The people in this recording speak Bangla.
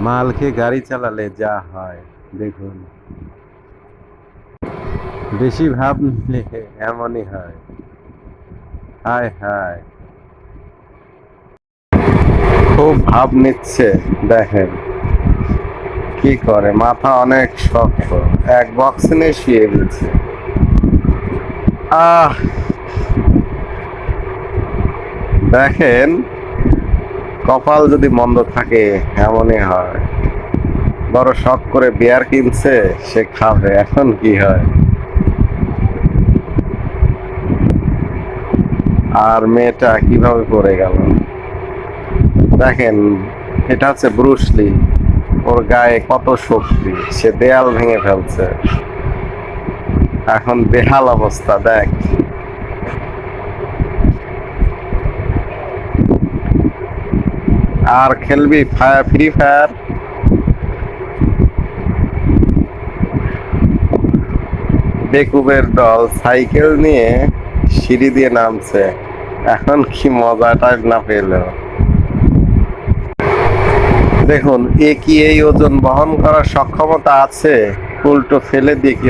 মাল খেয়ে গাড়ি চালালে যা হয় দেখুন, বেশি ভাব নিলে এমনই হয়। হায় হায়, খুব ভাব নিচ্ছে। দেখেন কি করে, মাথা অনেক শক্ত, এক বক্স নিয়ে শুয়ে গেছে। আহ, দেখেন কপাল যদি মন্দ থাকে এমনই হয়। বড় শখ করে বিয়ার কিনছে, সে খাবে, এখন কি হয়। আর মেয়েটা কিভাবে পড়ে গেল দেখেন, এটা হচ্ছে ব্রুসলি, ওর গায়ে কত শক্তি, সে দেয়াল ভেঙে ফেলছে, এখন বেহাল অবস্থা দেখ। আর খেলবি ফ্রি ফায়ার? বেকুবের দল সাইকেল নিয়ে সিঁড়ি দিয়ে নামছে, এখন কি মজাটা না পেল। দেখুন, এ কি এই ওজন বহন করার সক্ষমতা আছে? উল্টো ফেলে দিয়ে কি